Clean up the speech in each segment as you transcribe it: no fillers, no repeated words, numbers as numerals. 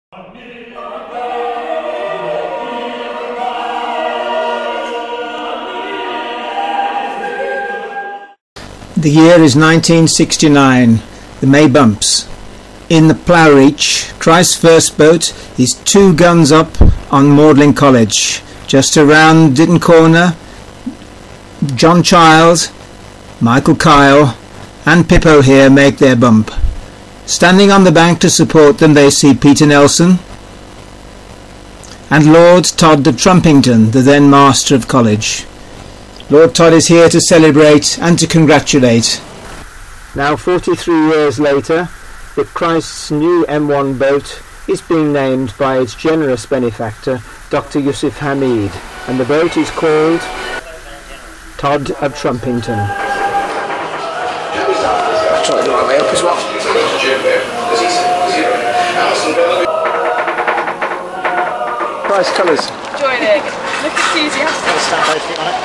The year is 1969, the May bumps. In the plough reach, Christ's first boat is 2 guns up on Magdalen College. Just around Ditton Corner, John Childs, Michael Kyle and Pippo here make their bump. Standing on the bank to support them they see Peter Nelson and Lord Todd of Trumpington, the then Master of College. Lord Todd is here to celebrate and to congratulate. Now 43 years later, the Christ's new M1 boat is being named by its generous benefactor, Dr Yusuf Hamied, and the boat is called Todd of Trumpington. I'll try the right way up as well. Price colours. Joining. Look enthusiastic. Stand both feet on it.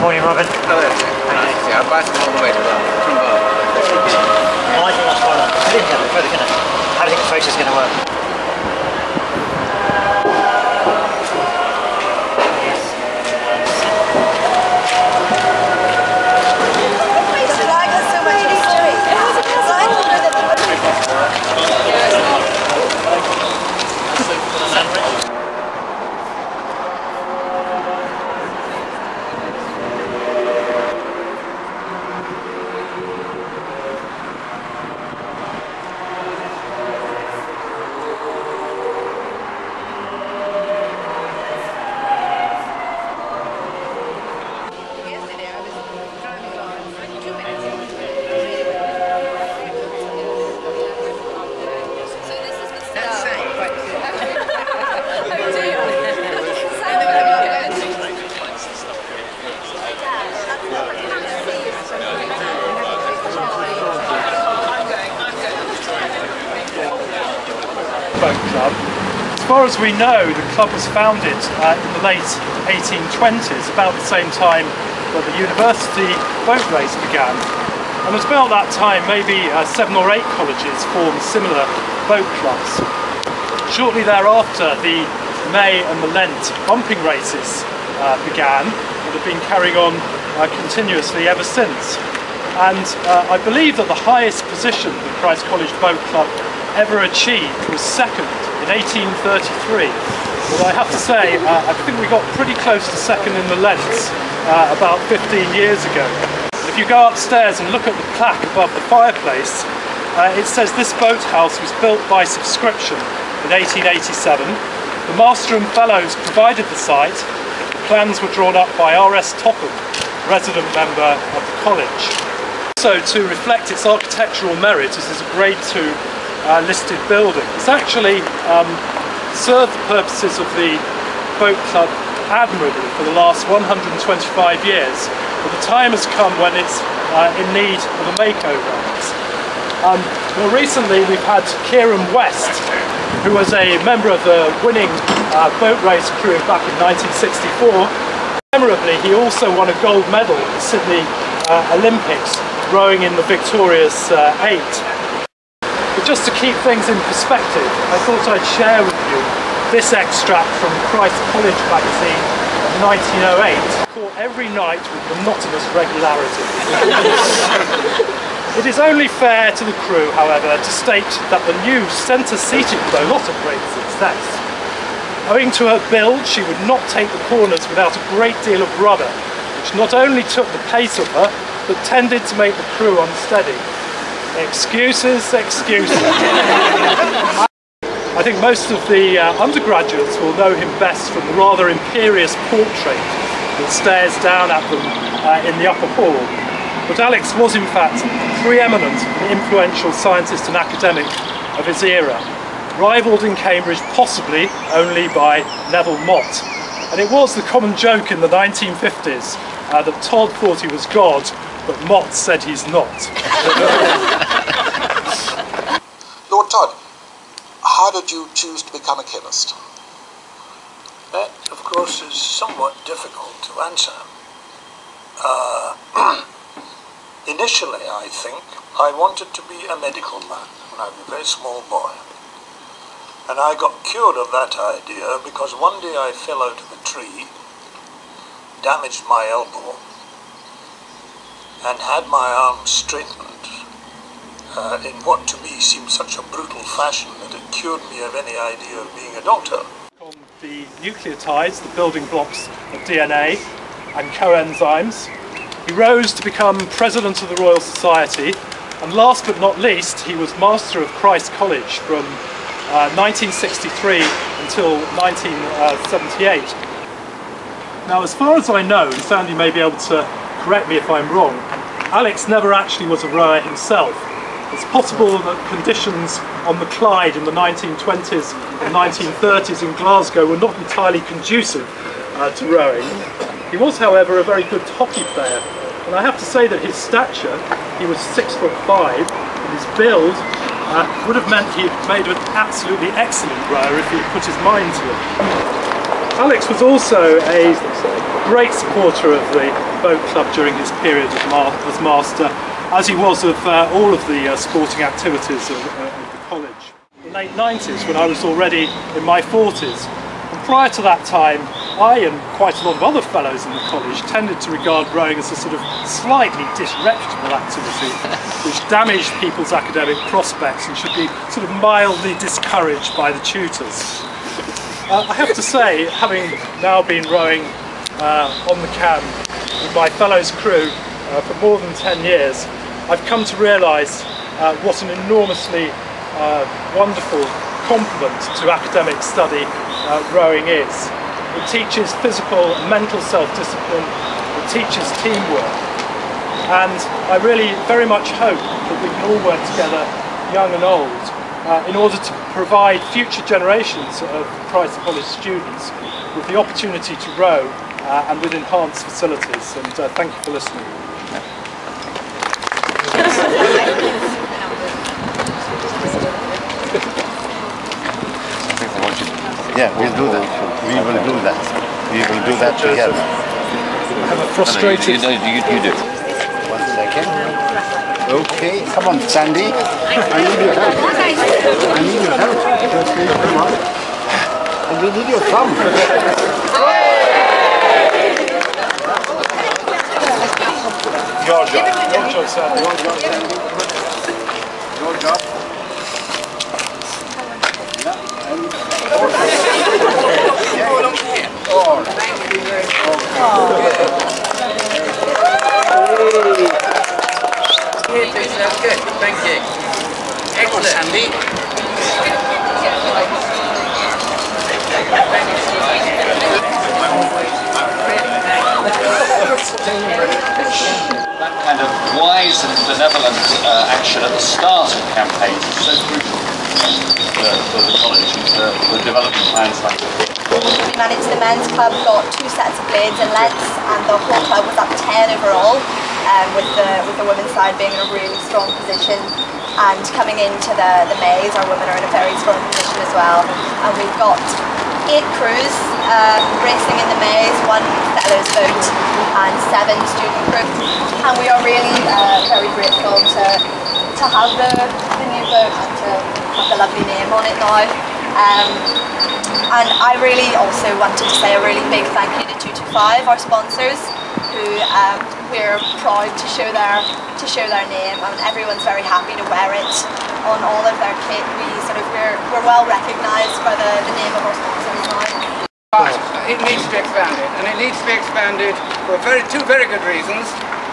Morning, Robin. Hello. Yeah, I'll buy them all the way to that. I think that's fine. I didn't get it further, can I? How do you think the face is going to work? Boat Club. As far as we know, the club was founded in the late 1820s, about the same time that the university boat race began. And it was about that time maybe 7 or 8 colleges formed similar boat clubs. Shortly thereafter, the May and the Lent bumping races began and have been carrying on continuously ever since. And I believe that the highest position the Christ College Boat Club ever achieved was second in 1833. But I have to say, I think we got pretty close to second in the Lents about 15 years ago. If you go upstairs and look at the plaque above the fireplace, it says this boathouse was built by subscription in 1887. The Master and Fellows provided the site. The plans were drawn up by R.S. Topham, resident member of the college. So to reflect its architectural merit, this is a Grade 2 listed building. It's actually served the purposes of the boat club admirably for the last 125 years, but the time has come when it's in need of a makeover. More recently we've had Kieran West, who was a member of the winning boat race crew back in 1964. Memorably, he also won a gold medal at the Sydney Olympics, rowing in the victorious 8. But just to keep things in perspective, I thought I'd share with you this extract from Christ College magazine of 1908, caught every night with monotonous regularity. It is only fair to the crew, however, to state that the new centre-seated boat was not a great success. Owing to her build, she would not take the corners without a great deal of rudder, which not only took the pace of her, but tended to make the crew unsteady. Excuses, excuses. I think most of the undergraduates will know him best from the rather imperious portrait that stares down at them in the upper hall. But Alex was in fact a preeminent and influential scientist and academic of his era, rivalled in Cambridge possibly only by Neville Mott. And it was the common joke in the 1950s that Todd thought he was God, but Mott said he's not. Lord Todd, how did you choose to become a chemist? That, of course, is somewhat difficult to answer. Initially, I think, I wanted to be a medical man when I was a very small boy. And I got cured of that idea because one day I fell out of a tree, damaged my elbow, and had my arm straightened in what to me seemed such a brutal fashion that it cured me of any idea of being a doctor. On the nucleotides, the building blocks of DNA and coenzymes, he rose to become President of the Royal Society, and last but not least, he was Master of Christ College from 1963 until 1978. Now, as far as I know, and Sandy may be able to correct me if I'm wrong, Alex never actually was a rower himself. It's possible that conditions on the Clyde in the 1920s and 1930s in Glasgow were not entirely conducive to rowing. He was, however, a very good hockey player, and I have to say that his stature, he was 6'5", and his build would have meant he had made an absolutely excellent rower if he had put his mind to it. Alex was also a great supporter of the boat club during his period as master, as he was of all of the sporting activities of the college. In the late 90s, when I was already in my 40s, and prior to that time, I and quite a lot of other fellows in the college tended to regard rowing as a sort of slightly disreputable activity, which damaged people's academic prospects and should be sort of mildly discouraged by the tutors. I have to say, having now been rowing on the Cam with my fellows crew for more than 10 years, I've come to realise what an enormously wonderful complement to academic study rowing is. It teaches physical and mental self-discipline, it teaches teamwork, and I really very much hope that we can all work together, young and old, in order to provide future generations of Christ College students with the opportunity to row and with enhanced facilities. And thank you for listening. Yeah, we'll do that. We will do that. We will do that together. I have a frustrated... You do. 1 second. Okay, come on, Sandy. I need your help. I need your help. Come on. And we need your thumb. Your job. Your job, Sandy. Your job, Sandy. Your job. That's good, thank you. Excellent, Andy. That kind of wise and benevolent action at the start of campaigns is so crucial for the college and for developing plans like this. We managed the men's club, got 2 sets of blades and lengths, and the whole club was up 10 overall, with the women's side being in a really strong position. And coming into the Mays, our women are in a very strong position as well. And we've got 8 crews racing in the Mays, 1 fellows boat and 7 student crews. And we are really very grateful to have the new boat and to have the lovely name on it now. And I really also wanted to say a really big thank you to 225, our sponsors, who we're proud to show their name, and everyone's very happy to wear it on all of their kit. We're well recognised by the name of our sponsors now. But it needs to be expanded, and it needs to be expanded for two very good reasons.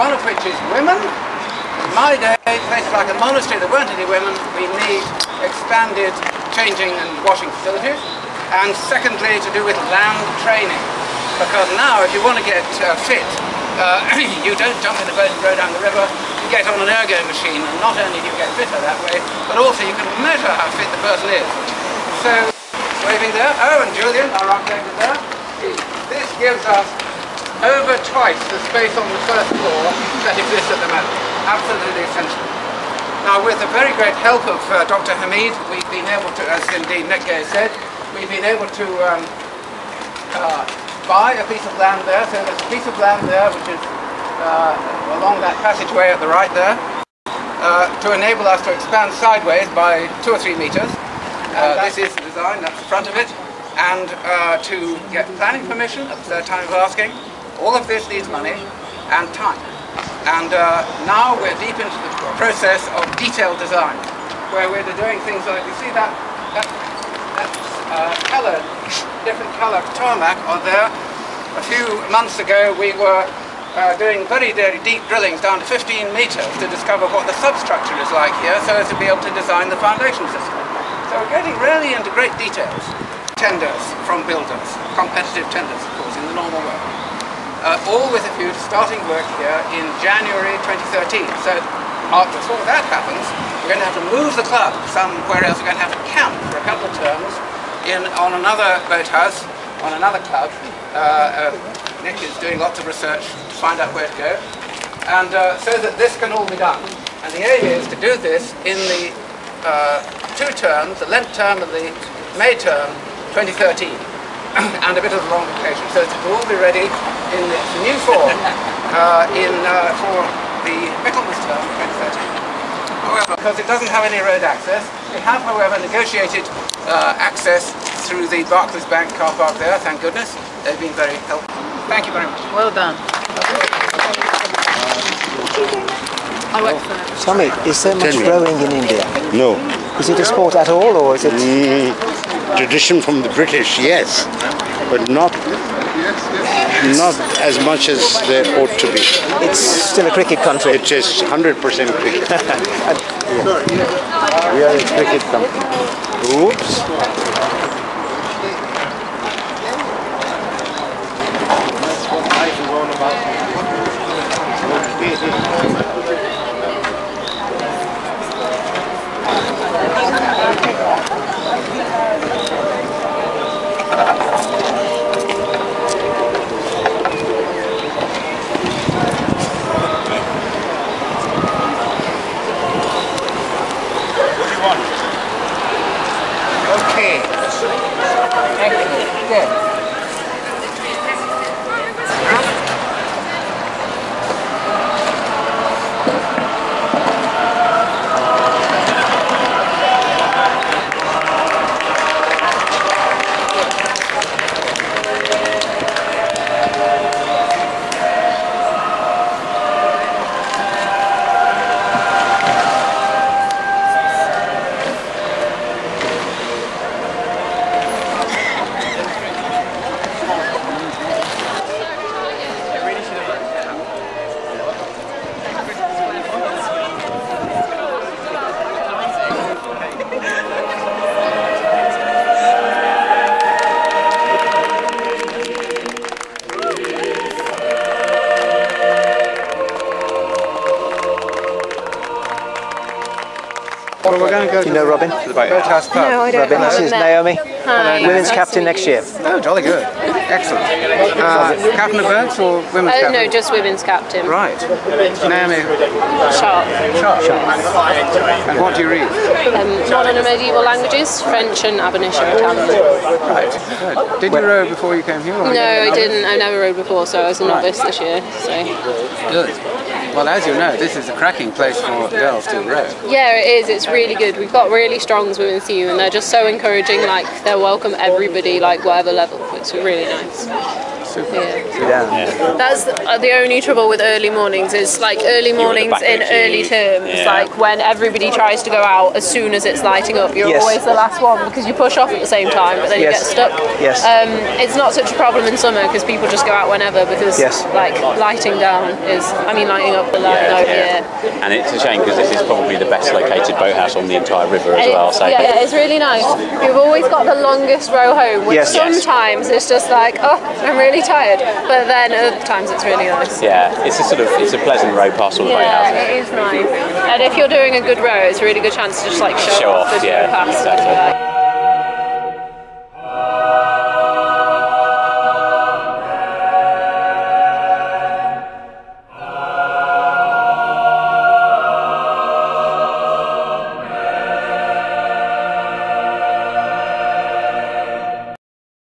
One of which is women. In my day, places like a monastery, there weren't any women. We need expanded changing and washing facilities. And secondly, to do with land training. Because now, if you want to get fit, you don't jump in the boat and row down the river, you get on an ergo machine, and not only do you get fitter that way, but also you can measure how fit the person is. So, waving there, oh, and Julian, our architect is there. This gives us over twice the space on the first floor that exists at the moment. Absolutely essential. Now, with the very great help of Dr Hamied, we've been able to, as indeed Nick said, we've been able to buy a piece of land there. So there's a piece of land there which is along that passageway at the right there, to enable us to expand sideways by 2 or 3 meters. This is the design, that's the front of it. And to get planning permission at the third time of asking, all of this needs money and time. And now we're deep into the process of detailed design, where we're doing things like, you see that coloured, different colour tarmac on there. A few months ago we were doing very, very deep drillings down to 15 meters to discover what the substructure is like here, so as to be able to design the foundation system. So we're getting really into great details. Tenders from builders, competitive tenders, of course, in the normal way. All with a view to starting work here in January 2013. So before that happens, we're going to have to move the club somewhere else. We're going to have to camp for a couple of terms on another boathouse, on another club. Nick is doing lots of research to find out where to go, and so that this can all be done. And the aim is to do this in the 2 terms, the Lent term and the May term 2013, and a bit of a long vacation, so it will all be ready in its new form for the Michaelmas term 2013. However, because it doesn't have any road access, we have, however, negotiated access through the Barclays Bank car park there, thank goodness. They've been very helpful. Thank you very much. Well done. I work for them. Tommy, is there much rowing in India? No. Is it a sport at all, or is it... Tradition from the British, yes, but not as much as there ought to be. It's still a cricket country. It is 100% cricket. We are a cricket country. Oops. Okay. Excellent. Good. Well, we're going to go. Do you know Robin? To the Boathouse Club. No, I don't. Robin, this is Naomi, Hi. women's captain next year. Oh, jolly good. Excellent. Captain of boats or women's captain? No, just women's captain. Right. Naomi Sharp. And what do you read? Modern and medieval languages, French and Aberdeenshire Italian. Right. Good. Did you row before you came here? Or No, I didn't. I never rowed before, so I was a novice this year. So. Good. Well, as you know, this is a cracking place for girls to row. Yeah, it is. It's really good. We've got really strong women's team, and they're just so encouraging. Like, they'll welcome everybody, like whatever level. It's really nice. Super. Yeah. That's the only trouble with early mornings is like early mornings in early terms, like when everybody tries to go out as soon as it's lighting up, you're always the last one because you push off at the same time, but then you get stuck. It's not such a problem in summer because people just go out whenever because like lighting down is, lighting up the light. And it's a shame because this is probably the best located boathouse on the entire river as well. So yeah, it's really nice. We've always got the longest row home, which sometimes it's just like, oh, I'm really tired, but then other times it's really nice. Yeah, it's a pleasant row past all the boathouses. Yeah, it is nice. And if you're doing a good row, it's a really good chance to just like show off as you go past. Exactly.